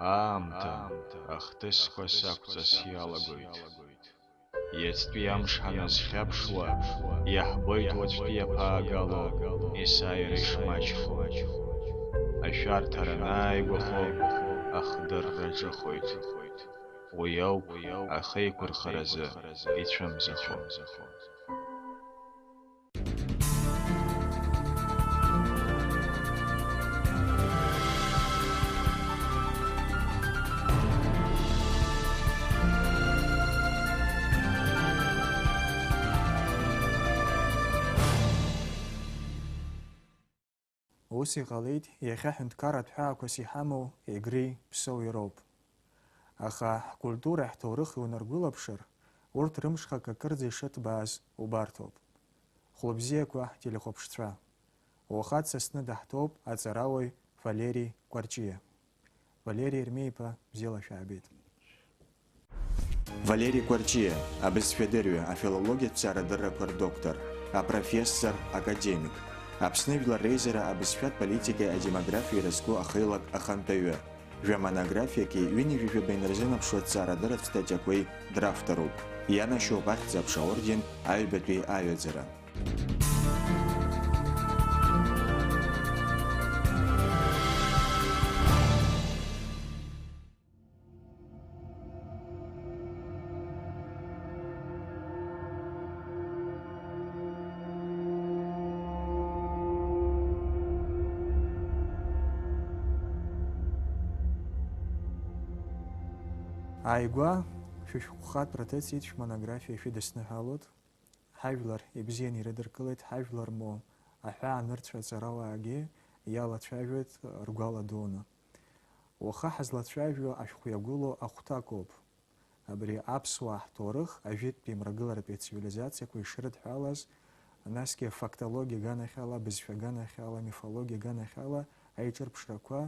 Аамҭа, ахҭысқәа сақәҵас иалагоит. Иацтәи амш ҳаназхьаԥшуа, иаҳбоит уаҵәтәи аԥаагало, есааира ишмаҷхо. Ашәарҭара анааигәахо, ахдырра ҿыхоит. Уи ауп ахеиқәырхаразы ицәымзахо. Ус иҟалеит иахьа ҳәынҭқарратә ҳәаақәас иҳамоу Егри Ԥсоуи роуп. Аха ҳкультура ҳҭоурых иунаргәылаԥшыр, урҭ рымшхак акырӡа ишыҭбааз убарҭоуп. Хәлыбзиақәа ҳтелехәаԥшцәа. Уаха дсасны даҳҭоуп аҵарауаҩ Валери Кәарҷиа. Валери Ермеиԥа, бзиала шәаабеит. Валери Кәарҷиа, абызшәадырҩы, афилологиатә ҭҵаарадыррақәа рдоктор, апрофессор, академик. Аԥсны жәлар реизара абызшәатә политикеи адемографиеи иразку ахеилак ахантәаҩы. Жәамонографиаки ҩынҩажәижәаба инарзынаԥшуа ҭҵаарадырратә статиақәеи дравторуп. Ианашьоуп ахьӡ-аԥша аорден аҩбатәи аҩаӡара. Ааигәа шәышәҟәхатә рҭыҵит шәмонографиа шәидысныҳәалоит. Ҳажәлар ибзианы ирыдыркылеит, ҳажәлар мо аҳәаанырцәа аҵарауаагьы иалацәажәоит ргәала дуны. Уаха ҳазлацәажәо ашәҟәы иагәылоу ахәҭакоуп. Абри аԥсуаа ҳҭоурых ажәытәтәи мрагыларатәи ацивилизациақәа ишрыдҳәалаз, насгьы фактологиа ганахьала, бызшәа ганахьала, мифологиа ганахьала аиҿырԥшрақәа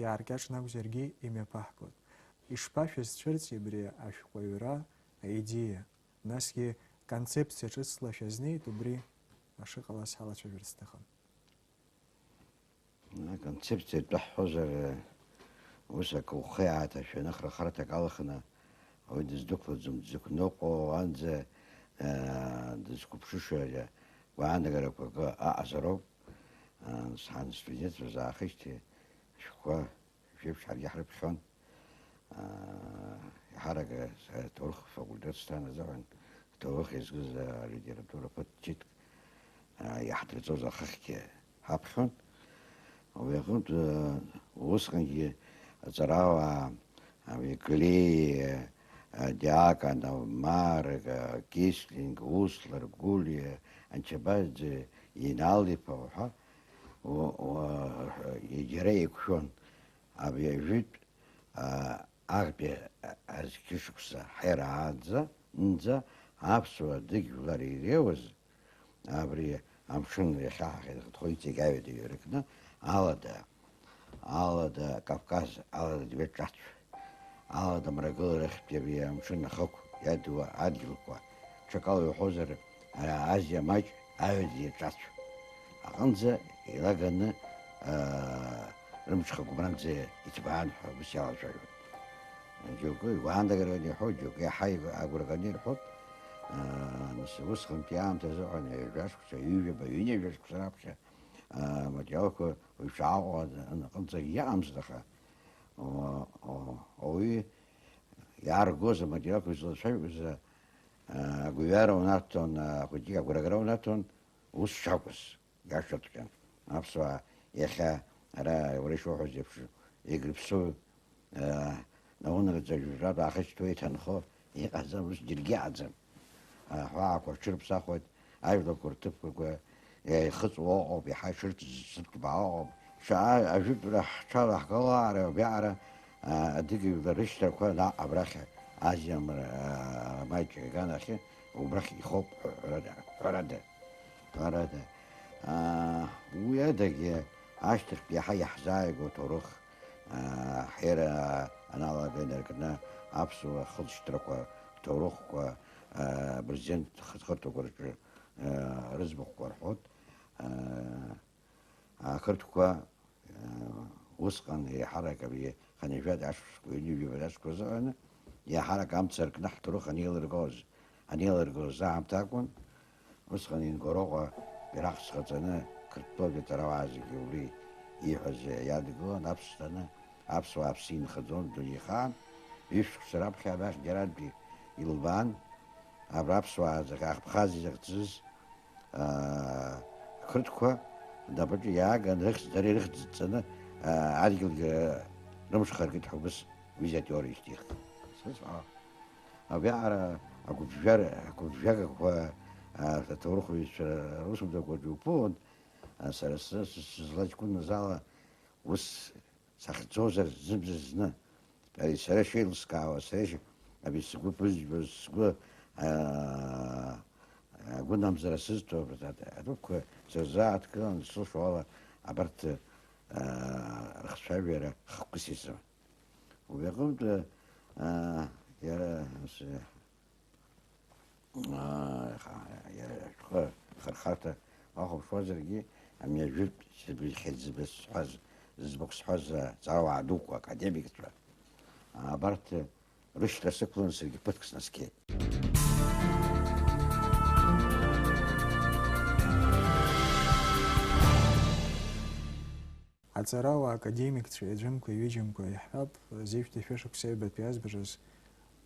иааркьаҿны акәзаргьы имҩаԥаҳгоит. Ишԥашәызцәырҵи абри ашәҟәаҩра аидеиа, насгьы концепциа ҿыцла шәазнеит, убри ашыҟалаз ҳалацәажәарц сҭахын. Концепциа тәаҳҳәозар, ус акы ухы ааҭашәаны храхарҭак алаханы ауаҩы дыздәықәлаӡом, дзықәныҟәо анӡа дызқәыԥшышо гәаанагарақәа акы аҟазароуп. Ҳан студентцәа заахижьҭеи ашәҟәқәа жәеиԥш ҳаргьы ҳрыԥхьон. Иҳарак аҭоурых факультет сҭаназаҳәан, аҭоурых иазкыз алитература ԥыҭ-ҷыҭк иаҳдырҵоз ахахьгьы ҳаԥхьон. Уи аҟнытә усҟангьы аҵарауаа Клеи, Диакон, Марк, Кислинг, Услер, Гулиа, Анчабаӡе, Иналиԥа ҳәа џьара еиқәшәон. Абри ажәытә аӷбе азқьышықәса ҳаираанӡа аԥсуа дыгьжәлар иреиуаз абри амшын иахьаҳахьхо иҵегь аҩада иҩаркны алада Кавказ, алада Тибет-ҿацә, алада мрагыларахьтәи абри амшын ахықә иадуа адгьылқәа, ҽакала иуҳәозар Азиа маҷ аҩада иаҿацә аҟынӡа илаганы рымҽхак убранӡа иҭбаан ҳәа ус иалацәажәон. Џьоукы гәаанагараны иҳәоит, џьоукы иаҳа агәырӷьаны ирҳәоит. Усҟантәи аамҭазы жәашықәса, ҩыжәаба, ҩынҩажәашықәса раԥхьа аматериалқәа шәааҟәа аҟынӡа иаҟамызт, аха ауаҩы иааргоз аматериалқәа излацәажәоз агәҩара унаҭон, ахәыҷык агәырӷьара унаҭон, ус шакәыз иашаҵәҟьан. Аԥсуаа иахьа ара уара ишуҳәоз еиԥш Егри Ԥсоуи наунараӡа ажәжәаратә аахысҭуа иҭанхо иҟаӡам, ус џьаргьы иаҟаӡам. Аҳәаақәа рҽырԥсахуеит, ажәларқәа рҭыԥқәа еихыҵуа ыҟоуп, иаҳа ишырҭбаа ыҟоуп. Ажәытәра ҳҽала ҳкылаара абиаара адыгьыжәлар рышьҭрақәа наҟ абрахь Азиа маҷ аганахьы убрахь ихоуп ҳәарада. Уи адагьы ашьҭахьтә иаҳа иаҳзааигәоу аҭоурых ҳера аналага инаркны аԥсуа хылҵшьҭрақәа, ҭоурыхқәа президент хыҭхырҭақәа рҿы рыӡбахәқәа рҳәоит. Ақырҭқәа усҟан иаҳарак абри خنيفات عشر ويجي بلاش كوزا أنا يا حرك عم تسرك نحت روح هنيل رجوز عم تاكون بس خنين قروقة برخص خزانة كرتبو بتروازي يولي يحز يادقو نفس أنا أبس وأبسين خزون دولي خان يشك سراب خياباش جراد بي يلبان أبرابس وازك أخبخازي زغتزز كرتكو دابجي ياغ رخص دري رخص سنة عادي رمش خارج حبس ويزات يوري يشتيخ أبيعرا أكو بجار كوا تروح رسم ده كوجوبون سلسلة كنا زالا وس سخزوزر زمزنا يعني سرشي لسكاوا سرشي أبي سقو بس قلنا مزرسيستو بتاعت أدوك سرزات كان الصوف والله عبرت رخصابيرة خقسيسة ويقوم يا خرخرت أخو شوازرجي أم يجيب بالحز بس حز زبوكس حز زاو عدوك وأكاديميك ترى عبرت رشلة سكلون سرجي بتكس نسكي عتراوة أكاديميك تريجمكو يجمكو يحب زيفت فيشك سيبت بياز بجز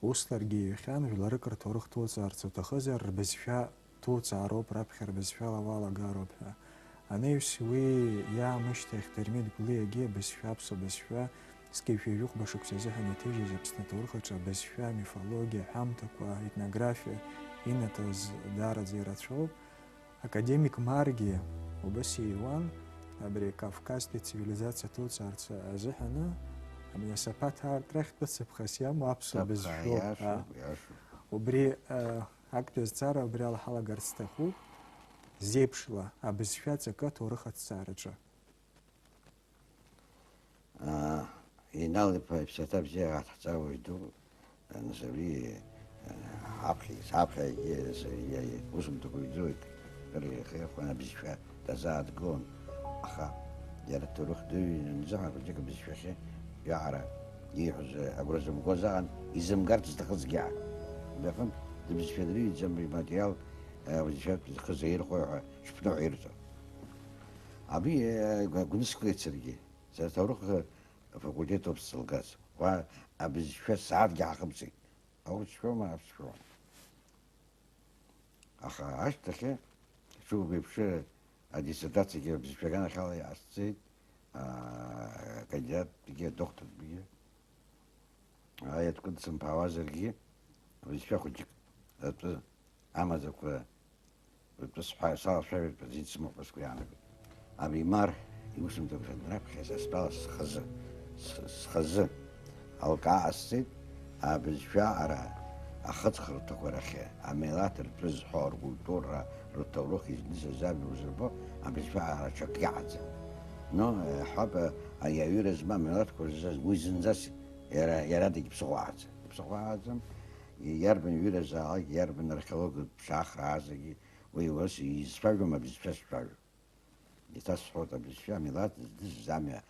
وصلرجي خان في الركر تورخ توصار تتخزر بزفاء توصار روب رابخر بزفاء لوالا قاروبها أنا يسوي يا مشتاق ترميد بلي أجي بزفاء بصو بزفاء سكيف يجوق بشك سيزها نتيجة زبسنا تورخ بزفاء ميفولوجيا حامتك وإتنوغرافيا هنا تز دارة زيرات شوب أكاديميك مارجي وبس يوان أبري كافكاستي цивилизация тут царца أزحنا أم يسبات هار ترخت بس بخسيام وابسو بزشوب وبري أكتوز цара وبري على حالة قرستخو زيبشلا أبزفات كات ورخت царجا ينال بسيطة بزيغة تحتاوي دو نسوي عبخي وسم تقوي دوك بري خير وانا بزفات تزاد قون أخا يا التروخ دوي نزعل بجيك بزفشة يعرى يحوز أقرز مقوزان يزم قرط استخز قاع بفهم بزفشة دري يزم ماتيال وزفشة خزير خوي شفنا عيرته أبي قنص كويت سرقي ستروخ فقوليته بالسلقاس وأبي زفشة ساعات قاع خمسين أو شو ما أعرف شو أخا عشتك شو بيبشر диссертация бизфегана хали асцит кандидат биге доктор биге я тут сам павазерги бизфехуджик это амазаква это спасал шевет позиция смог يعني ابي مار يوسم ده بنراب خيس اسباس خز او كاسيت بزفعر أخذ خرطة ورخي عملات البرز حار والدورة التوروخي نزل زابي وزربو عم بيشفع على شكل عزم نو حابة يورز ما عملات كورزاز ويزنزاس يرادك بسقوا عزم يربن يورز يربن رخلوق بشاخر عزم ويوس يزفعوا ما بيزفعوا يتصحوط بيزفع عملات زامي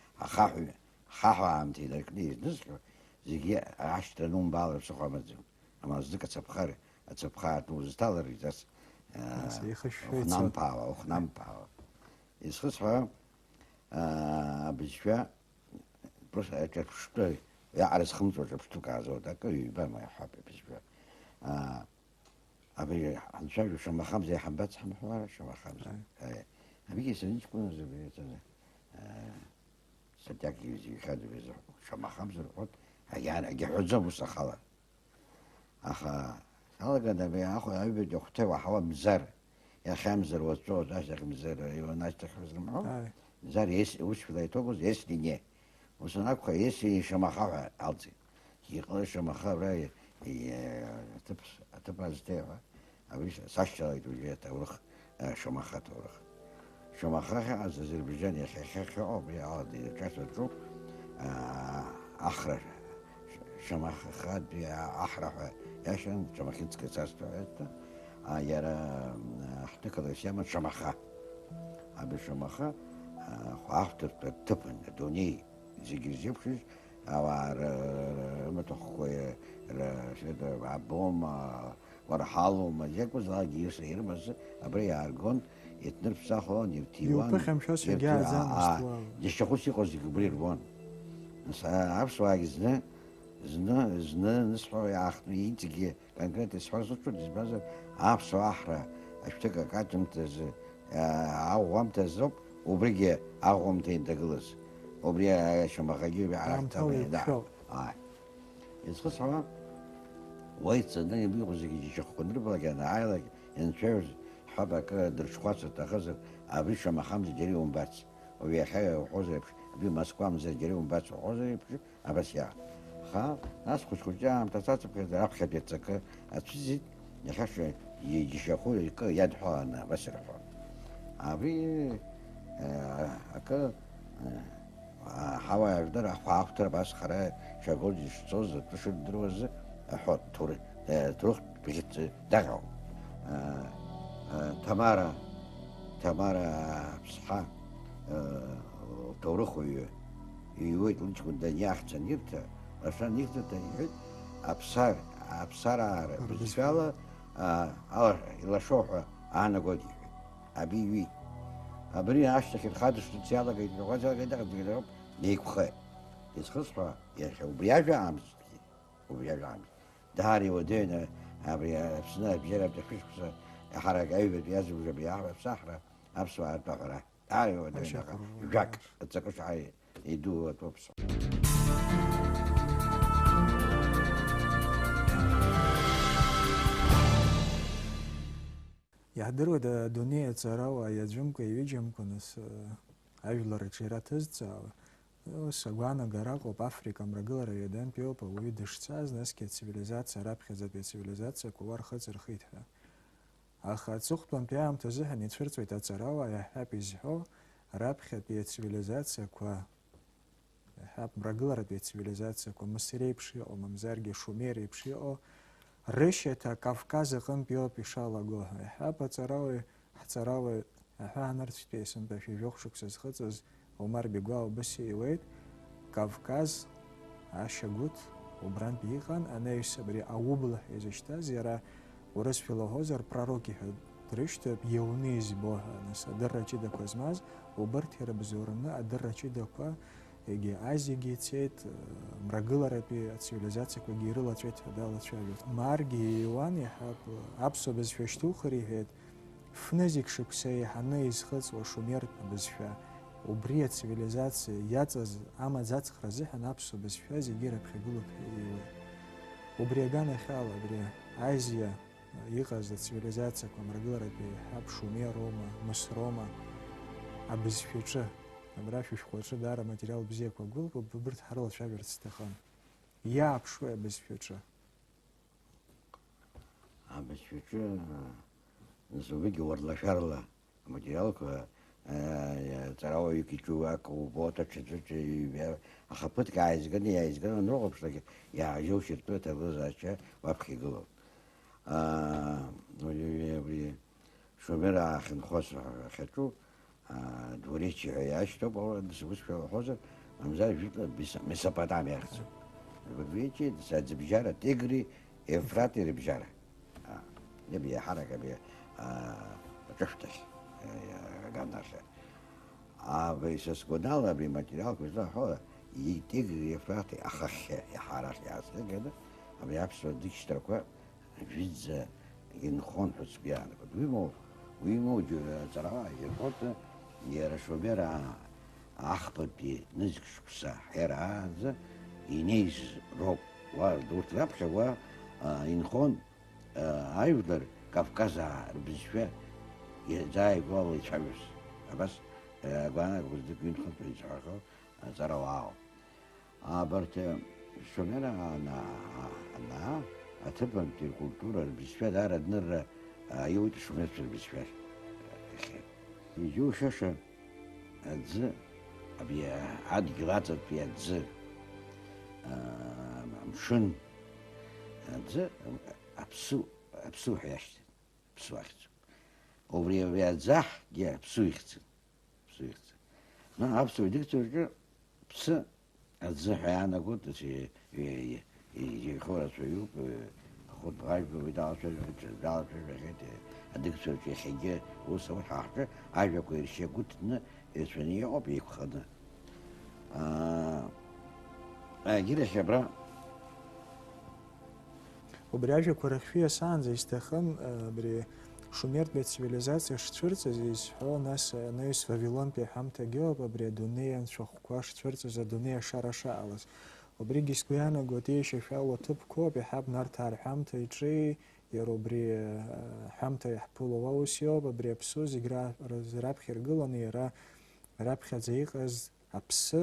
خاحوا عمتي لكني نزكو زي عشت نوم بالغ بسقوا مزم أما أصدق أتبخار نوزتالر يجلس خنام باوا يسخصها بشفاء بس أتشتري يعرس خمسة وشبشتوك عزو داك يبقى ما يحب بشفاء أبي هنشايف شما خمسة يا حبات حم حوار شما خمسة أبي يسنيش كون زبيت صدق يجي خادم يزح شما خمسة الحوت يعني أجي حجة مستخلة أخا هذا قد بي أخو عبد يختي وحوا مزار يا خمزر وصوت أشتغل مزار يوناش تخبز معه مزار يس وش في ذي يس لينيه وسناكو يس شما خاوة عالتي يقول شما خاوة تبقى زتيها أبيش ساشا يدوجي تورخ شما خا تورخ شما خا از أذربيجان يا خا أوبي عادي كاسو تروح أخرج شما خاد بيا أحرف ياشن شما خيت كساس بعدته يرى احتكر الشام شما خا أبي شما خا خاطر تبن دوني زي جيبش متوخي شد عبوم ورحالهم جاكو زاجي يصير بس أبري أرجون يتنرف ساخون يبتيوان يوبخم شو سجى زام جشخوسي قصدي كبري ربون بس عارف واجي زنا نصحو يا أخي يجي كان كنت يصحو صوتو دزبازر عارف سواحرة أشتكى كاتم تز عوام تزرب وبرجع عوام تين تجلس وبرجع شو خجيب على تبع ده يسخص عوام وايد صدقني بيقول زي شخو نربلا كان عايلك إن شيرز حبك درش خاصة تخزر أبيش ما خمس جريهم بس وبيا حاجة وحوزر بي مسكوا مزر جريهم بس وحوزر أبس يا خا ناس خوش جام تساتب كده أبخي بيتك أتزيد يخش يجي شخو يدحو أنا بس رفع أبي أكل حوا يقدر أفتر بس خرا شغل يشتوز تشد دروز أحط تروح بيت دعو تمارا بصحة تورخو يويت لنش كنت ياخد نيرتا عشان نيرتا تنيت أبصار بالفعل إلى شوحة أنا قدي أبي وي أبري أشتكي الخادش تسيالا قيد الغزال قيد أقدر ليك خير يسخصها يا شو بيرجع عامس وبيرجع عامس دهاري ودينا أبري بسنة بجرب تفيش بس حرق أيوة بيازم وجبيعة بسحرة أبسوا على البقرة دهاري ودينا جاك تسكش عليه يدو توبس يحضروا دا دنيا تسراوا يجمكو يجمكو نس أجلر تشيراتز سجوانا جراقو بأفريقيا مرجلر يدان بيوبا ويدش تاز ناس كцивилизация رابخزة بцивилизация كوار خزر خيتها أخذ سخطن بيام تزهن يتفرت ويتسراوا يحب يزحو رابخة بцивилизация كوا يحب مرجلر بцивилизация كوا مصري بشيء أو ممزارجي شوميري بشيء أو رشة كافكاز قم بيوب إشالة جوها يحب تسراوا هانرت بيسن بفي جوخشوك سخطز عمر بيقوا بس يويد كافكاز عشقوت وبران بيخان أنا يسبري أوبله إزشتا زيرا ورس فيلوهوزر пророки درشت بيونيز بوها ناس درجة دكوا زماز وبرت هرب زورنا درجة دكوا يجي عايز يجي تيت مرجلة ربي цивилизация كوجيرلا تيت هذا تشابه مارجي وان يحب أبسو بزفشتو خريهت فنزيك شكسي حنا يسخص وشمير بزفا وبرية цивилизация ياتز أما ذات خرزيح نابسو بزفا زيجير بخيقولو بحيوه وبريغانا خالا بري عايزيا يغاز цивилизация كومرجلة ربي حب شمير روما مس روما أبزفيتشه أبرافي شخوتشه دارا ماتريال بزيك وقول ببرت حرلة شابر تستخان ياب شوية بزفيتشه أبزفيتشه نسوبيكي ورلا شارلا ماتريالك تراو يكيتشواك وبوتا تشتشي أخبطك عايز قال نروح بشتاك يا جو شرطو تبوزاشا وابخي قلو شوميرا أخن خوص خطو دوريتشي عياشتو بقول نسوس في الحوزة أمزال جيتلا مسابات عم يخزو البيتشي سادز بجارة تجري إفراتي ربجارة نبي حركة بي تفتح ganarsa. Бейсес годала би материал куза хола и тигри ефрати ахахе я хараш ясна геда аби абсо дикштрако виза ин хон хусбиан вимо жу цара ефот я шобера ахпот би низкшса хераз инез роб ва дуртрапша ва ин хон айвдер Кавказа бизфе زي قوي يتحبس بس قانا قلت لك ينخط يتحركوا زرواو برت شغلنا أنا أتبع الكولتورة البسفة دار النر يوت شمس في البسفة يجو شاشة الز أبي عاد قلاتت في الز مشن الز أبسو حياشت أبسو أخت وبري زح جا بسويخت ما أبسو دكتور بس الزحة أنا قلت يخورس ويوب خد غايب ويدعو دعو هذيك سوي حاجة وسوي حاجة عايز كويس شيء قلت إنه إسبانيا أو بيخدنا أجيل الشبرا وبرяжи корахфия санза истахан бри шумерт бе цивилизация штвырца здесь хо нас нейс Вавилон пе хамта геоба бри дунеян шохкваш штвырца за дунея шараша алас وبري جسكويانا قوتي شفاو تب كوب يحب نارتار حمتا يجري يرو بري حمتا يحبولو واوسيو بري بسو زيغرا راب خيرغلان يرا راب خزيق از апс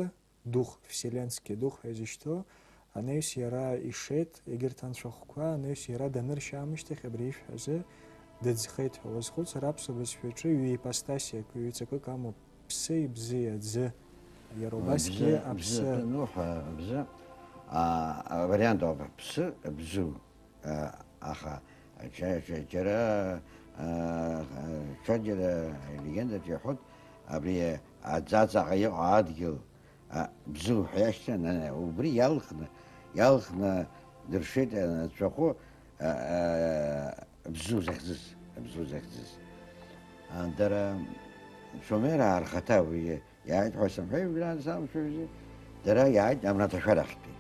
дух вселенский дух ezishto анес яра ишет егертан шохква анес яра даныр шамиште хабриф хазе дedzхет хозхуц рапсо бесфечи ю ипостасия куицака камо псы бзе дзе яробаски апс نوح بزا вариант об пс бзу аха جرى شجرة لجنة يحط أبري عزاز عيو عاديو بزو حياشنا وبري يالخنا درشيت أنا تشوفه بزو زخزز عندنا شومير على خطاوي يعيد حسن حي ولا سام شو زي درا يعيد أمر تشاركتي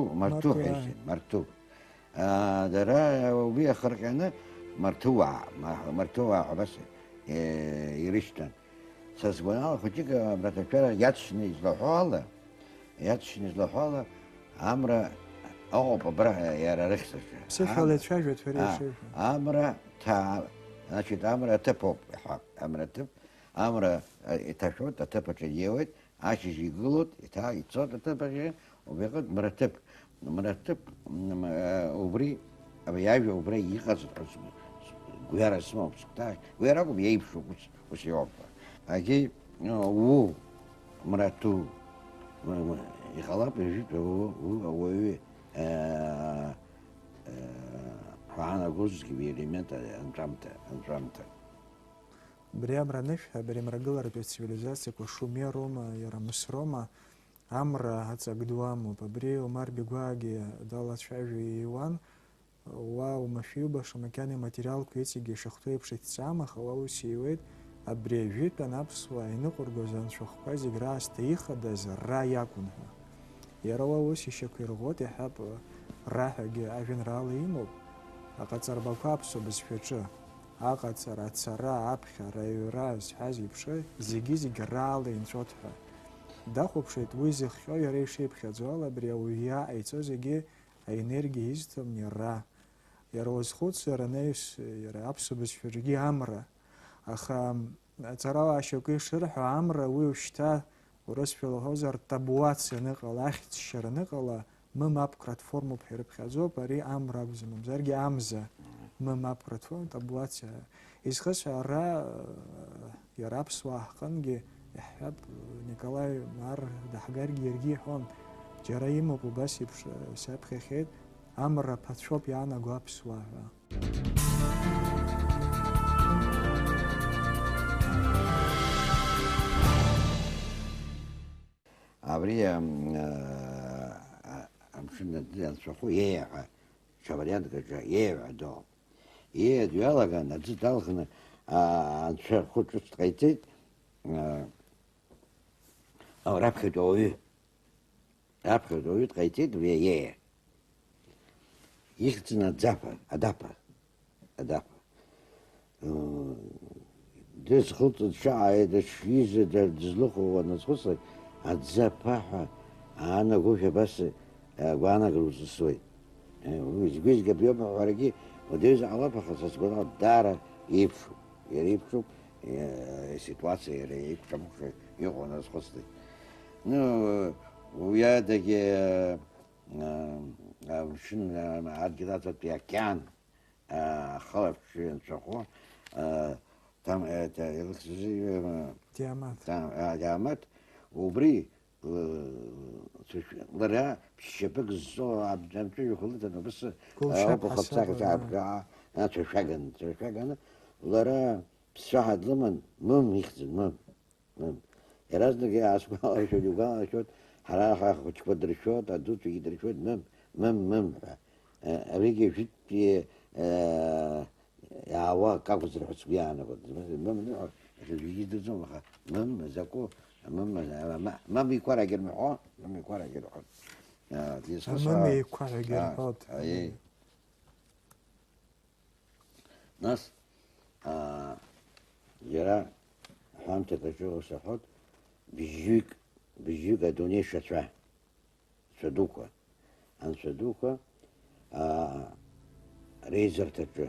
مرتو حيش مرتو درا وبيا خرجنا مرتوع بس يريشتن سازبنا خديك مرتفع ياتشني زلحالة عمرة أو ببره يا رخصة سيفعل تشاجت فريش عمرة تا значит عمرة تبوب عمرة تب عمرة تشوت تبقى جيوت عايش يقولت تا يتصاد تبقى وبيقعد مرتب وبري أبي يعيش وبري يخلص حسمه غير اسمه بسكتاش غير أقوم يعيشوا وش يعبر أجي وو مرتو يخلص بيجي هو فأنا جزء كبير من أنترمت بريامرا نفها بريمرا بيتسيفيليزاسيا كوشومي روما يرامس روما أمرا هتساقدوامو ببري ومار بيقواجي دالات شايفي يوان واو مفيوبا شمكاني ماتيريال كويتيجي شخطوي بشيتساما خواو سيويد أبري جيت بنابسوا ينقر جوزان شخوازي غراس تيخا داز را يكونها يروا وسي شكيرغوت يحب راحة جي أفين رالي يمو أقاتر باكابسو بسفيتشا أقاتر أتسرا أبخا رايوراز حازي بشي زيجي رالي انشوتها داخو بشيت ويزي خيو يريشي بخيزولا بريويا أيتو زيجي энергии изтом не ра. Я розход ранеюсь, я абсолютно сферги амра. Аха царава шоки шерх амра уйшта уросфил хозар табуация ныкала ахт шерныкала мап платформу переп хазо пари амра бзмам зарги амза мап платформу табуация. Исхас ра я рабсва ханги яхаб Николай мар дахгар герги хон جرايم بوباسي سابخي خير أمر باتشوب يانا غوابسوا أبريا أمشنا دلنا سوقو يا شبريان كجا يا دو يا ديالا كان نتدالخنا عن شر خطوط قيتي أو رابخ دوي Après, le traité de hier. Ich bin adapa. Das gut schai, das Schwiese, der Zluch und das Russe, adzapaha, ana gufia bas, guana gruz soi. Ich weiß geblieben war ich, und diese Alapa hat das genau da Yipshu, Situation, Yipshu, Jonas Russe. No, ويا دقي شنو عاد قدرت بيا كان خلف شيء نشوفه تام تيامات وبري لرا بشبك الزو عبد الجميل خلت انا بس بخطاك تعب انا تشغن لرا بشهد لمن مم يخزن مم Еразнак асуала шот, югала шот, хараа хочкод дрешот, адут ги дрешот, мем. Ариге жит яава как взрывать сбяна вот мем يجي زوم مم زكو مم يقرا جرمحون مم يقرا جرمحون مم يقرا جرمحون اي ناس جرا حامت تجو صحот بيجيك ادوني شتوا صدوقه عن صدوقه ريزر تجو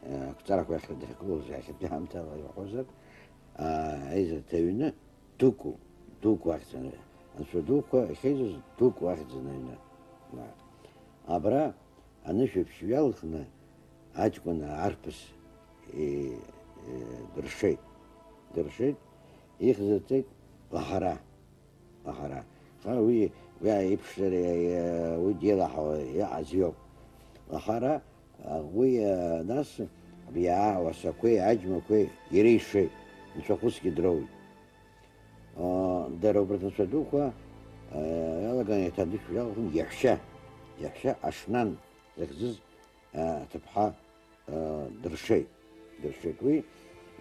اقترح واحد دكوز عشان حامت وحوزر عايز تاوينا دوكو احسن صدوقه خيز دوكو احسن هنا ابرا انا شوف شويالخنا عاجكون عربس درشيت يخزتك لحرا خاوي يبشر وديلا يا عزيوب لحرا وي ناس بيا وسكوي عجم كوي يريشي نشوفوسكي دروي دارو برتن صدوقه يلا كان يتدش يلا يحشى أشنان يخزز تبحى درشيت كوي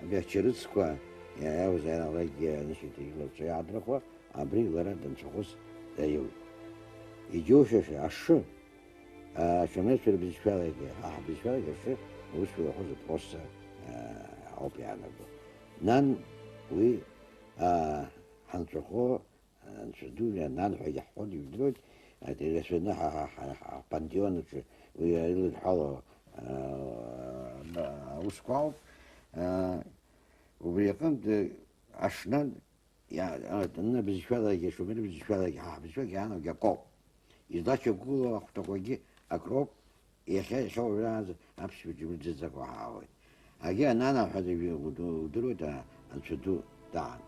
بيحشرتسكوا يا وزانا غاي نشيت يلو شي عدركوا عبري ورا دنشوس ايو يجوشش عشو شمس في بالشفاء بالشفاء شو وش في حوز بروس او يعني نان وي هنشوفو نشدو نان حاجه حول يدرج هذه سنه بانديون ويا الحاله وسكوب وبيقند عشان يعني أنا بالشفاء شو من بالشفاء أنا جاكوب يدش يقول وقت وجي أقرب يخي شو لازم أمشي بجيب جزء وحاول أجي أنا حد يقولوا ده أنشدو دان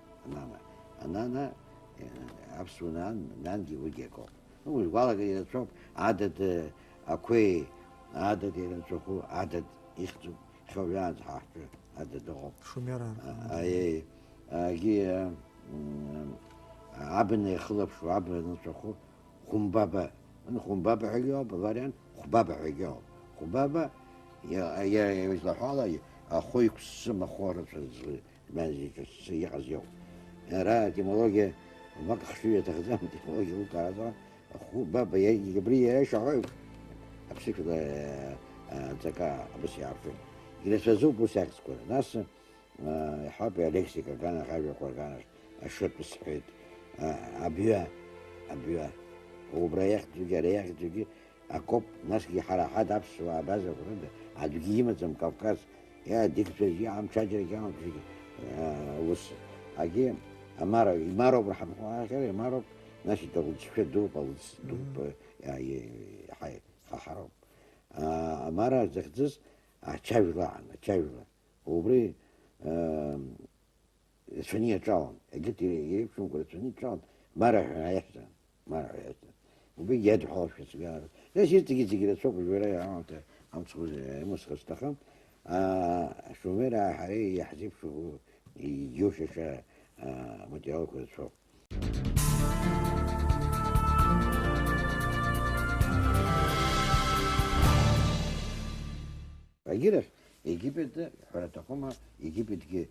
أنا أبسو نانجي وجيكو هو الواقع يشوف عدد أكوي عدد يشوفوا عدد يخدم شو لازم حاجة عدد هو شو ميرا أي أجي عبنا يخلف شو عبنا نشوفه خنبابة عجوب بفارين خنبابة يا يصلحوا أخوي كسم أخوار المنزل يغزيو راه ديمولوجيا ما خشوية تخدم ديمولوجيا وكذا أخو بابا يجبري إيش عارف أبسك ذكاء بس يعرفين إذا سوزو بوساكس كل ناس يحب لكسيكا كان خارج يقول كان الشوط بالصحيح أبيها وبريح تجي أكوب ناس كي حد أبس وأبازة وكذا عدوكي مثلا كوكاز يا ديك تجي عم شجرة كمان تجي وس أجي إمارو برحمة الله خير إمارو ناس تقول شفت دوب يعني حي خراب أمارا زخزز أشايفلا وبري سنية جاون قلت يشوف كل سنية جاون ما راح يحسن وبيجي يدحو في السيارة ليش تجي تشوف الولاية عم تسوي مسخ استخم شو ميرا حري يحسب شو يوشش متياو كل شوف فجيرش يجيب حرة تقوم يجيب تجي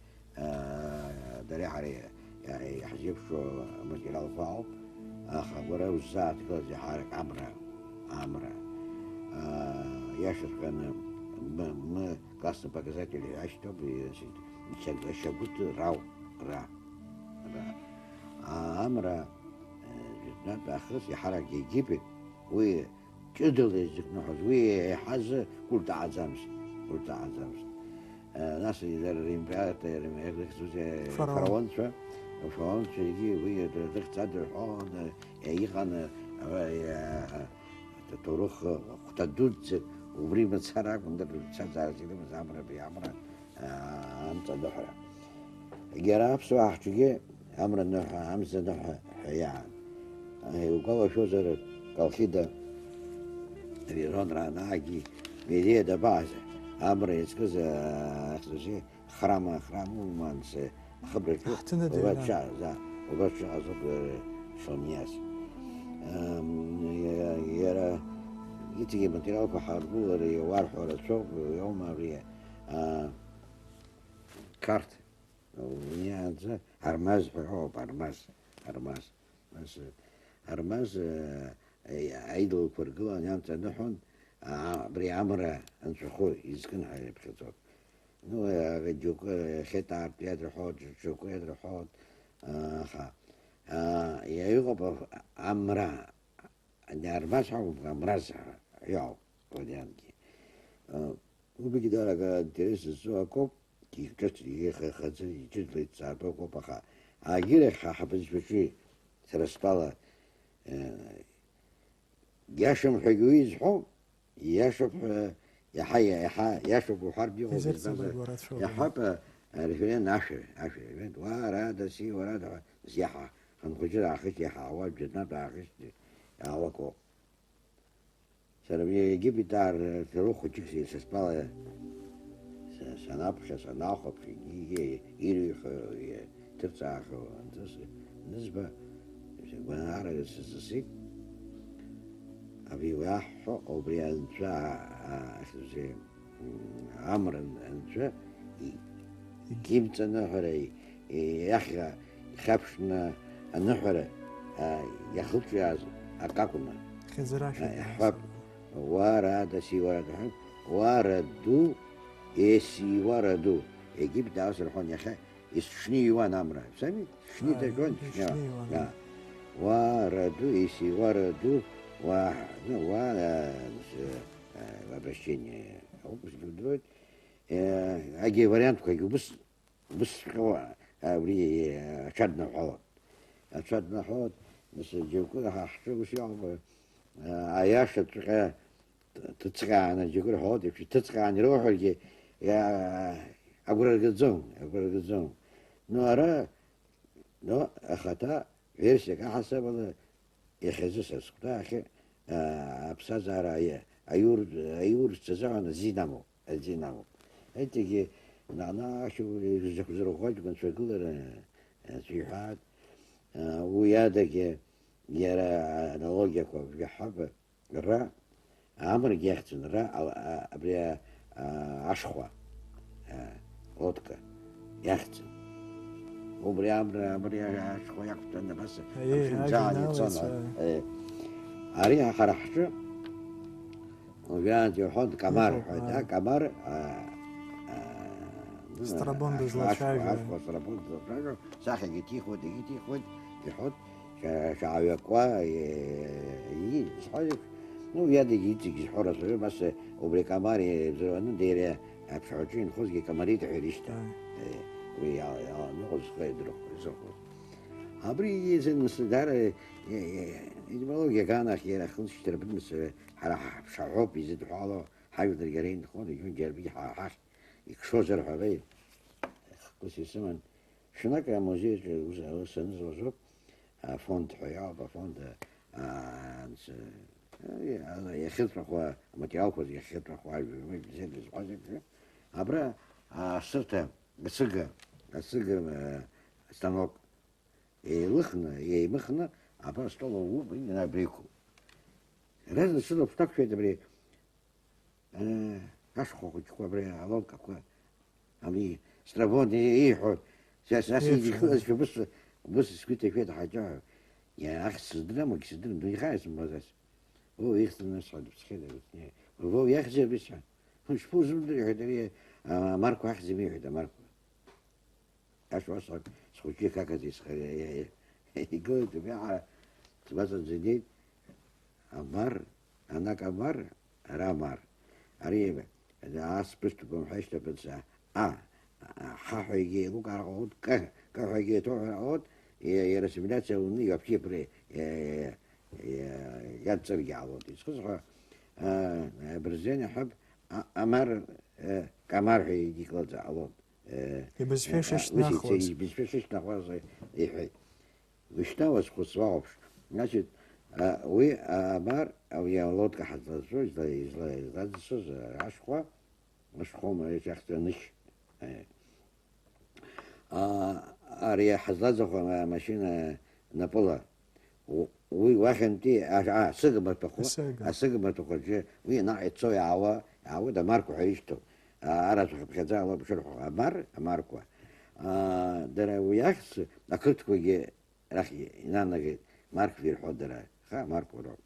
دري حري يعني يحسب شو متياو فاو خبره وزات كذا حرك عمرة ياشر كان ما قصد показатели عشتو بشجوت را عمرة جتنا بأخص يحرك يجيب وكدل يزك نحوز ويحز قلت عزامس ناس إذا الرمبات فرعون شو يجي وهي تقصد الحوض يخان تروح تدود وبريم تسرق من الشجرة كده مزامرة بيعمرة أنت دحرة جراب سواح تجي أمر النوح أمس النوح حيان وقال شو زر قال كده بيرون راناجي بيديه دبازة أمر يسكز خرام ومانس خبرك احتنا وبات دينا. شعر ذا وبات شعر صب شونياس يرى يتجي من تلاقوا بحربو ولا وارح ولا شوف يوم أبريا كارت ونيا هرماز حروب هرماز بس هرماز عيدو فرقوا نيام تنحون بري عمره انشخو يسكن على بخطوط نو رجوك خطار تيادر حوت شوكو يادر حوت خا يغب عمره هرماز حروب عمراز ياو وديانكي وبيجي دارك درس السواكو كي كتري خزي جدلي تصابو كوبخا عاجل حبز بشي سرسطالة ياشم حجويز حب ياشب يحيى ياشب حرب يغو يزرت بالبزة بالورات شو يحب رفلين عشر بنت وراد سي وراد سياحة خنخجر عخش يحا عواب جناب عخش عوكو سربي يجيب دار تروح وتشكسي سسبالة سنابخ سناخب في يريخ ترتاح نسبة وانا عارف السيسي أبي واحد أو بريان شاء زي عمر انشاء جيبت النحرة يخا خبشنا النحرة يخلط في أكاكونا خزراش حب ورد سي ورد حب وردو إيسي وردو يجيب داس الحون يخا يشني وانا أمره سامي شني تجون شني وانا. وردو إيسي وردو وانا обращение دروت اجي واريانت كي بس هو وري شدنا حوض بس جوكو حشو شيء عياش تتسقى انا جوكو حوض في تتسقى انا روح يا اقول الجزون نورا نو اختا غيرسك حسب يخزس اسكتا اخي ابسازارا أيور تزعنا الزينامو هتيجي نانا شو زرو خاج كن شغل سيحات ويادك يرى أنالوجيا كوفي حب الرا عمر جيختن الرا أبريا عشخوا لودكا يختن وبريا عمر عشخوا يختن بس زعلي تصنع أريها خرحشو وكانت يحط كمار كمار سترابون بزلاشايف عفوا سترابون بزلاشايف ساخن يتيخد يحط شعويكوا يصحيح نو يدي يجي حرس بس وبري كمار زرون ديري بشعوتين خزقي كماري تحريشتا ويا نغز خيدرو زخو أبري يزن مسدار إدمالوجيا كان أخيرا خلص تربط مس على شعوب يزيد حاله حاجة الجرين خون يجون جربي حاح يكشوزر حبايب قصي سمن شنو كان موزيج وسنز وزوب فوند حيابة فوند يخطر خوا متياوكوز يخطر خوا زين زواج أبرا صرت بسجة ستانوك يمخنا أبرا ستولو بينا بريكو لازم نصير بتاعك شوية بري أشخو كوا بري علوك كوا عمي سترابون يحو ساسي في بس سكوت في حاجة يا أخي صدرنا دوني خايس مازاس هو يخسر الناس عاد بس كده هو يخزر بس مش فوز بدري ماركو أخزر بيه ماركو أش وصل سكوتي كاكا سخري يقول تبيع مثلا جديد أمر أناك أمر رامر قريبة إذا عاص بستكم حشتة بنسا حاحيجي لوك عود كحيجي توح عود يرسمنات سوني يبكي بري ينترجع عود يسخصها برزين يحب أمر كمر حيجي كلز عود بس فيش ناخذ بس فيش ناخذ يحي وشتاوس خصواش значит وي أمر أو يا لودك حتى زوج زي عشقة مش خم يشخص نش أري حزلزخ ماشينة نابولا وي واخنتي سجمة تخو سجمة تخو وي ناعي تسوي عوا ده ماركو عيشتو أرى بخزا الله بشرحه ماركو درا وياكس أكلت كوي رخي نانا مارك في الحود درا خا ماركو رو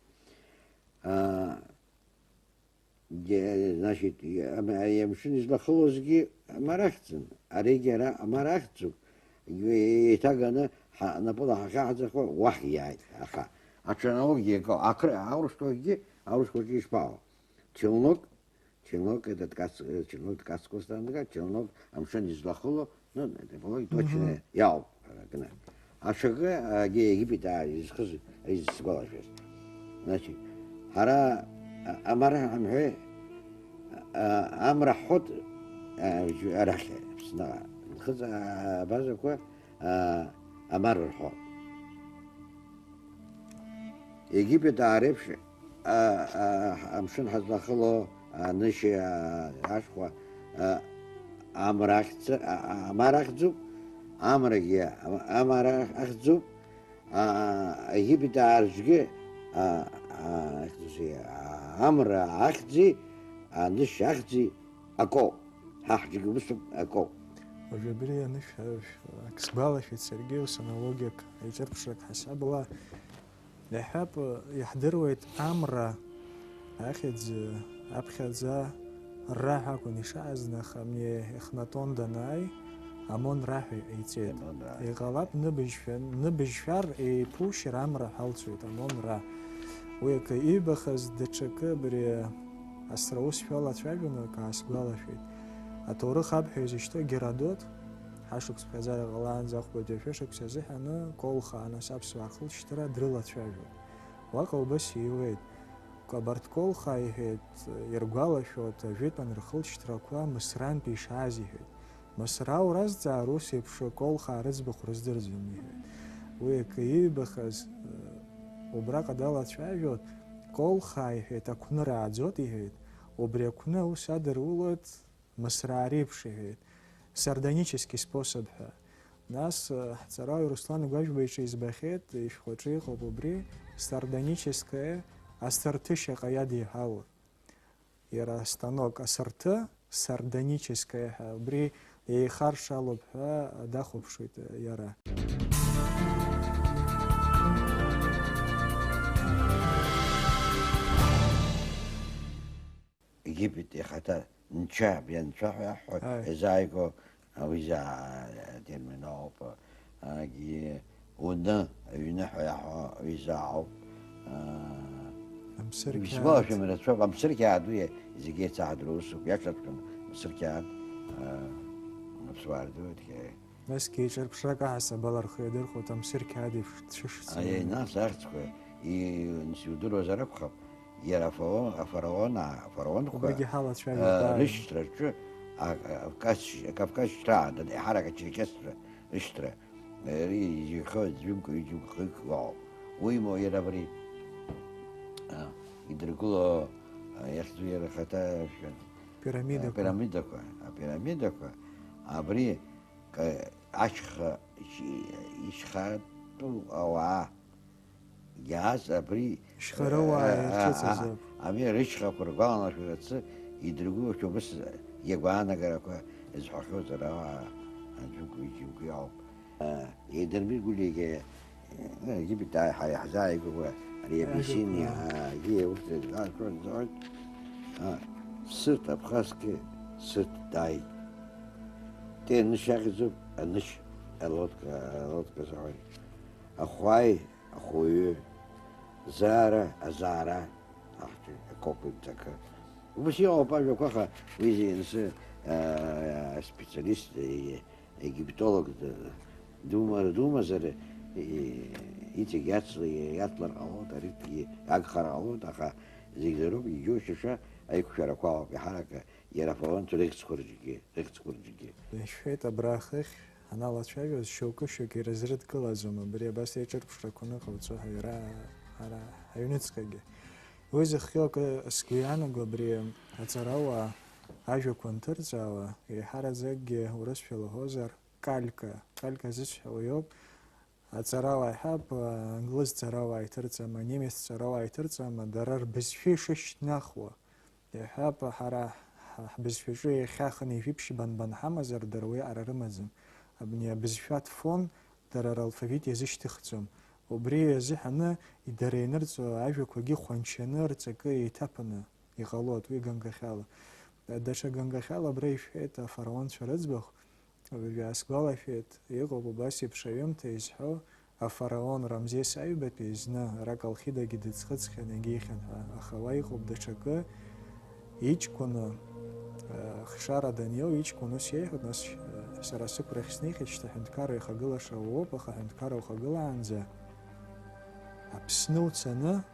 значит, يمشون إذا خلص مرختن أريجرا مرختو يتاجنا نبض حاجة وحي يعني عشان أوجي أقرأ أورش كوجي شباب تشلنوك это تكاس كوستانга تشلنوك أمشون إذا خلص نبغى точно яу كنا عشان جي بتاع يسخز يسقط فيس значит هرا أمره أمه أمره حد أرخي بسنا خذ بعض أمر الحد يجيب تعرفش أمشون حد خلو نشي عشقة أمرخزو أمرخزو يجيب تعرفش أمر أخذي نش أخذي أكو هحجي بس أكو. وجبري نش كسبالة في سرقي وسنولوجيك يجربشك حساب الله يحب يحضرويت أمر أخذ الراحة كونيش عزنا خمية إخناتون دناي أمون راحة يتيت يغلب نبجفر يبوشر أمر حالسويت أمون راح ويك إيبخز دتشكا بري أستروس فيلا تفاجئنا كأسبالة فيت أتورخ أبحث إشتا جرادوت حشوك سبحزار غلان زاخ بدفشك سزح أنا كولخا أنا سابس وعقل اشترى درلا تفاجئ واقع بس يويد كبرت كولخا يهيد يرجع شوت جيت من رخل اشترى كوا مسران بيش عازي هيد مسراو رز زاروس يبشو كولخا رز بخرز درزمي ويك إيبخز وبراقة دالة تفاجئ كولخا يهيد أكون رعزوت يهيد وبريكونا وسادر ولد مسراري بشهيد сардонический способ. Нас Царай Руслан Гажбович избахет и входжи хобубри сардоническое асартыша каяди хау. Ира станок асарты сардоническое бри и харшалоб дахубшит яра. Египет и хата نشاب ينشح إزايكو أو إذا ترمينوب أجي ونا ينحو يحو إزاعو بسماش من الشوف أمسرك عدوية إذا جيت ساعد روس ويشربكم أمسرك عد نفسوار دوت كي بس كي شرب شركة حسب الأرخيدر خو تمسرك عادي شش أي ناس أختكو نسيودر وزربخو يرى فرعون وبيجي حالة شوية رشترة شو كافكاش ترى ده حركة كسرة رشترة يجي خد يمكن يجي خيك واو ويمو يرى بري يدركوا ياخذوا يرى خطا بيراميدا كوا أبري كعشخ يشخطوا أو جهاز أبري شخروا أمي ريشخا فرقانا شو تس يدرجوا شو بس يجوانا كراكوا إزحكوا ترى نجوكو ياو يدربي يقول لي جيب تاع حزاي جوا اللي بيسيني جي وقت كل زود صرت أبخاسك صرت داي تين نشاخذ النش الوضك زعل أخوي زارة أحكي كوبي تك وبس يا باجو كوخا ويجي نس سبيشاليست إيجيبتولوج دوما زر يتي يطلع أو تريد أكخر أو تخا زيجرو يجوششا أي كشركوا بحركة يرفعون تريكس كورجي شوية براخخ أنا لا تشايف شوكو شوكي رزرد كل زمان بري بس يجرب شركونا خلصوا هيرا على هيونتسكاجي وإذا خيوك سكويانا قبري هتراوا أجو كونترزاوا يحرز زج ورش في الهوزر калька зысҳәауа иоуп. Аҵарауаа иҳәап, англыз ҵарауаа иҭырҵама, немец ҵарауаа иҭырҵама, дара рбызшәа ишышьҭнахуа. Иҳәап, ҳара ҳбызшәаҿы иахьаханы ижәибжьбан ҳамазар, дара уи аҟара рымаӡам. Абни абызшәатә фон дара ралфавит иазышьҭыхӡом. Убри азыҳәаны дара инырҵо ажәақәагьы хәанчаны рҵакы еиҭаԥаны иҟалоит уи ганкахьала. Даҽа ганкахьала абра ишәҳәеит афараонцәа рыӡбахә, сгәалашәеит, иҟоуп убас еиԥш аҩымҭа изҳәо афараон Рамзес аҩбатәи зны Ракалхидагьы дыӡхыҵхьан егьихьан ҳәа, аха уа иҟоуп даҽакы иҷкәыны хшара даниоу иҷкәын ус иеиҳәоит, нас сара сықәрахь снеихьеит шьҭа ҳәынҭқарра ихагылаша уоуп, аха ҳәынҭқарра ухагылаанӡа Аԥсны уцаны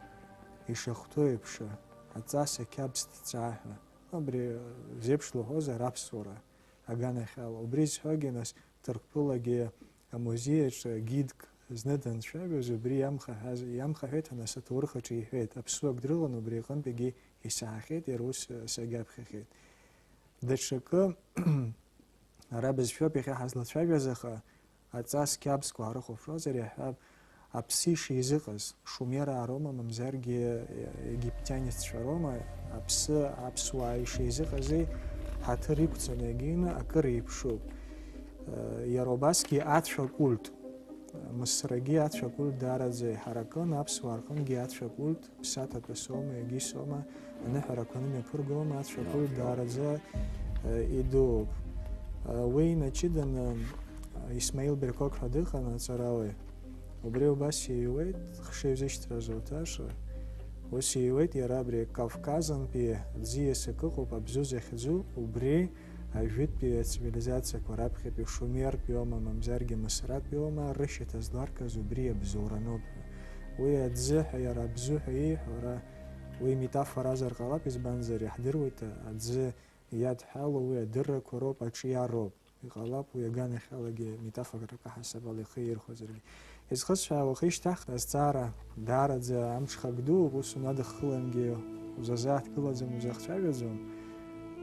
ишахәҭоу еиԥш аҵас ақьабз ҭҵаа ҳәа. Абри зеиԥшлоҳозар аԥсуара аганахьала. Убри зҳәогьы нас Ҭырқәтәылагьы амузеиаҿы гидк зны данцәажәоз убри иамхаҳәеит ҳәа нас аҭоурых аҿы иҳәеит. Аԥсуак дрылан убри иҟынтәигьы исаҳахьеит, иара ус сагьаԥхьахьеит. Даҽакы ара бызшәоуп иахьа ҳазлацәажәаз, аха аҵас қьабзқәа ҳрыхәаԥшуазар иаҳҳәап, аԥсы ишизыҟаз шумераа роума, мамзаргьы египтианеццәа роума, аԥсы аԥсуаа ишизыҟази ҳаҭыр иқәҵаны егьины акыр еиԥшуп. Иара убасгьы ацәа культ, Мысрагьы ацәа культ даараӡа иҳаракын, аԥсуаа рҟынгьы ацәа культ ԥсаҭатәы соума, егьи соума, аныҳәарақәа нымҩаԥыргома, ацәа культ даараӡа идууп. Уи инаҷыданы Исмаил Беркок ҳәа дыҟан аҵарауаҩ. Убри убас ииуеит, хшыҩзышьҭра зуҭаша, ус ииуеит иара абри Кавказынтәи ӡиасак ыҟоуп абзу захьӡу, убри ажәытәтәи ацивилизациақәа раԥхьатәи шумертәи оума, мамзаргьы Мысратәи оума, рышьаҭа зларкыз убри абзоураноуп ҳәа. Уи аӡы ҳәа иара абзу ҳәа ииҳәо, ара уи метафоразар ҟалап, избанзар иаҳдыруеит аӡы иадҳәало уи адыррақәа роуп, аҿиароуп. Иҟалап уи аганахьалагьы метафорак аҳасабала ихы ирхәозаргьы. Изхысҳәаауа уахи шьҭахьҟа азҵаара даараӡа амҽхак дууп, ус унадыххылангьы узазааҭгылаӡом, узахцәажәаӡом,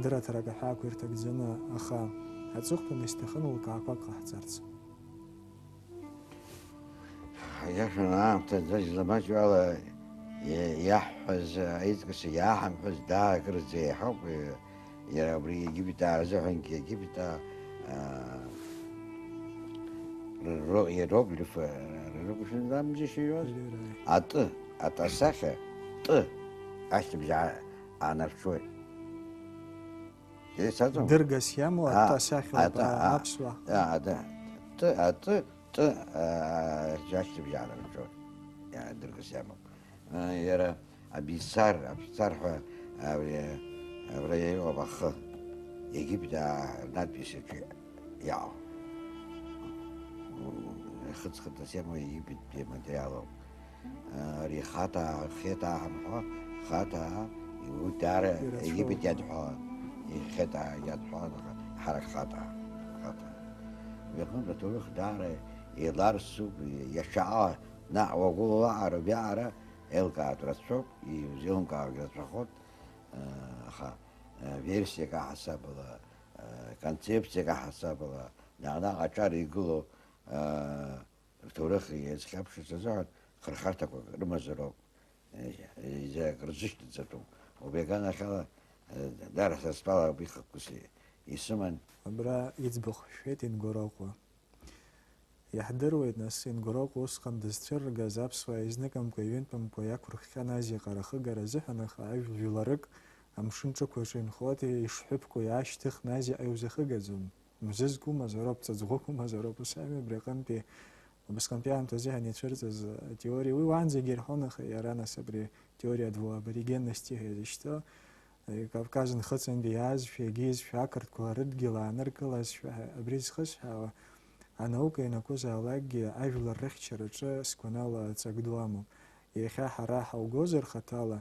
дыраҭарак аҳәаақәа ирҭагӡаны, аха аҵыхәтәаны исҭахын лкаақәак ҟаҳҵарц. Иашан аамҭа ӡажьламаҷуала иаҳҳәаз аизкыс иааҳамҳәаз даагырӡа иаҳауп, иара абри Египетаа рзыҳәангьы Египетаа иероглиф атасахьа т ашьҭыбжь аанарԥшуеит. Дыргас иамоу атасахьоуп аԥсуаа. т ашьҭыбжь аанарԥшуеит, дыргас иамоуп. Иара абицар ҳәа абра иҟоуп ахы Египетаа рнадписаҿы иаау. Хыҵхыҵас иамоу Египеттәи аматериалоуп. Ари хетаа ҳамҳәо, хатаа уи даара Египет иадҳәо, хетаа иадҳәо ҳарак хатаа. Иҟынтә аҭоурых даара еиларсуп, иашьаа наҟ уагәылаҟара биаара еилкаатә рацәоуп, изеилымкаауагьы рацәахоит, аха версиак аҳасабала, концепциак аҳасабала, наҟ-наҟ аҿар игылоу аҭоурых иазхьаԥшыз азыҳәан хырхарҭақәак рымазароуп, рзышьҭыҵатәуп. Убри аганахьала даара сара стәала абри хықәкыс исыман. Абра иӡбахә шәҳәеит Ингороҟәа. Иаҳдыруеит нас Ингороҟәа усҟан дызцәырргаз аԥсуаа изныкымкәа ҩынтәымкәа иақәырххьан азиаҟара ахыгара азыҳәан, аха ажәларык амшын ҿықәаҿы инхоит, ишҳәыԥқәа иаашьҭыхны азиаҟа иузахыгаӡом. Мзы зқәымазароуп, ҵаҵӷәы қәымазароуп, ус ами абри аҟынтәи убасҟантәи аамҭазы ҳаницәырҵыз атеориа, уи уаанӡагьы ирҳәон, аха иара нас абри теориа аборигенности ҳәа изышьҭоу, Кавказ нхыҵынтәи иаазшәа, егьизшәа, ақырҭқәа рыдгьыл ааныркылазшәа, абри зхысҳәаауа анаука ианакәызаалакгьы ажәлар рыхьчараҿы сгәанала ҵак ду амоуп. Иахьа ҳара ҳаугозар хаҭала,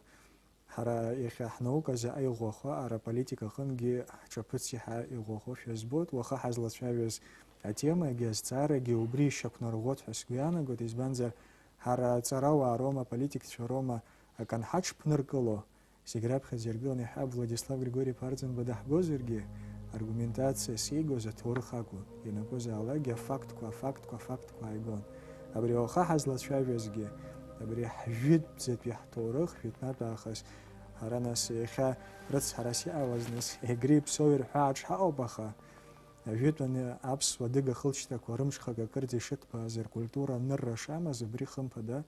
ҳара иахьа ҳнаука заҟа иӷәӷәахо, ара аполитика аҟынгьы ҳҿаԥыц иаҳа иӷәӷәахошәа збоит. Уаха ҳазлацәажәаз атемагьы азҵаарагьы убри ишьақәнарӷәӷәоит ҳәа сгәы иаанагоит, избанзар ҳара аҵарауаа роума, аполитикцәа роума ак анҳаҽԥныркыло, зегь раԥхьаӡа иргыланы иаҳа Владислав Григорий Парӡынба даҳгозаргьы, аргументациас иигоз аҭоурых акәын, ианакәызаалакгьы афактқәа ааигон. Абри ауаха ҳазлацәажәазгьы, абри ҳжәытәӡатәи ҳҭоурых, жәытәнатә аахыс ҳара нас иахьа рыцҳарас иаауаз нас егри иԥсоу ирҳәо аҽҳаҟоуп, аха ажәытәан аԥсуа адыга хылҵшьҭақәа рымҽхак акырӡа ишыҭбааз ркультура анырра шамаз, абри хымԥада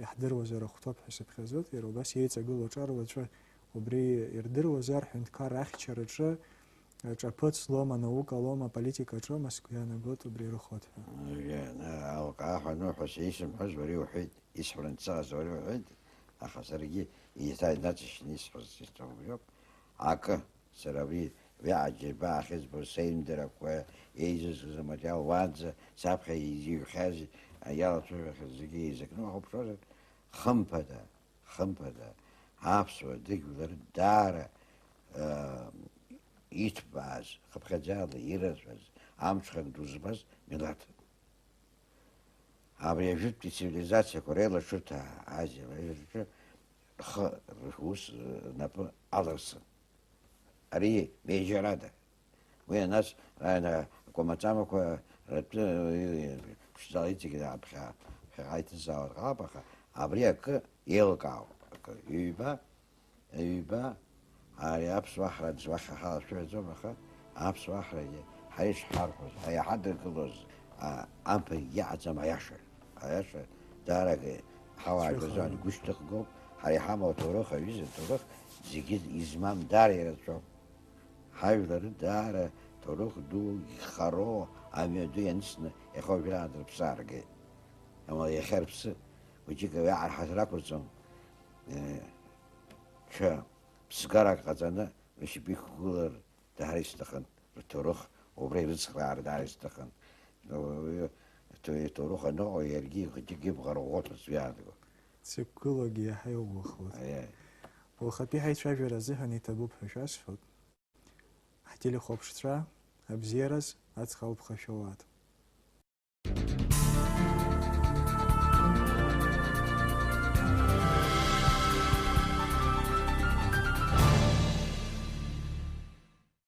иаҳдыруазар ахәҭоуп ҳәа сыԥхьаӡоит, иара убас иеиҵагылоу ҿарулацәа убри ирдыруазар ҳҳәынҭқар ахьчараҿы ҿаԥыц лома, наука лома, политика ҿома, сгәы иаанагоит убри ирыхәот ҳәа. Алкааҳәа ныҳәас исымҳәаз уара иуҳәеит, исҳәаран дсааз уара иуҳәеит, аха саргьы инаҵышьны исҳәаз сҭахуп. Акы сара уи аџьаба ахьызбо сеимдырақәа еизызыз аматериал уаанӡа саԥхьа изиҩхьаз иалацәажәахьаз зегьы еизакны уаҳауԥшуазар, хымԥада аԥсуа адыгьлар даара иҭбааз, хыԥхьаӡала ирацәаз, амҽхак ду збаз милаҭын. Абри ажәытәтәи цивилизациақәа реилаҽырҭа Азиа рус напы алырсын. Ари меижьарада. Уи нас акәамаҵамақәа ратәы ԥшӡала иҵегьы ԥхьаҟа иҭызаауа ҟалап, аха абри акы еилкаауп. Ҩба ари аԥсуаҳра уахь ҳалашәаӡом, аха аԥсуаҳрагьы ҳара ишҳарҳәоз, иҳадыргылоз амԥа иаҟаӡам аиаша. Аиаша даарак ҳауаажәлар игәы шьҭыхгоуп, ҳара иҳамоу аҭоурых, аҩыза аҭоурых зегьы измам даара ирацәоуп. Ҳажәлар даара ҭоурых ду ихароу амҩаду ианысны иахьа уажәраанӡа рыԥсы ааргеит. Амала иахьа рыԥсы уаҵәык иааҳаҭыр ақәырҵом, ҽа ԥсгарак ҟаҵаны рышьапы иқәгылар даара исҭахын, рҭоурых убра ирыцхраар даара исҭахын. Ҭоурых аныҟоу иаргьы ихәыҷык ибӷара ӷәӷәоҭырц иаанаго. Сықәгылогьы иаҳа иугәахуеит. Уахатәи ҳаицәажәара азыҳәан иҭабуп ҳәа шәасҳәоит. Ҳтелехәаԥшцәа абзиараз ацха алԥхашәауаат.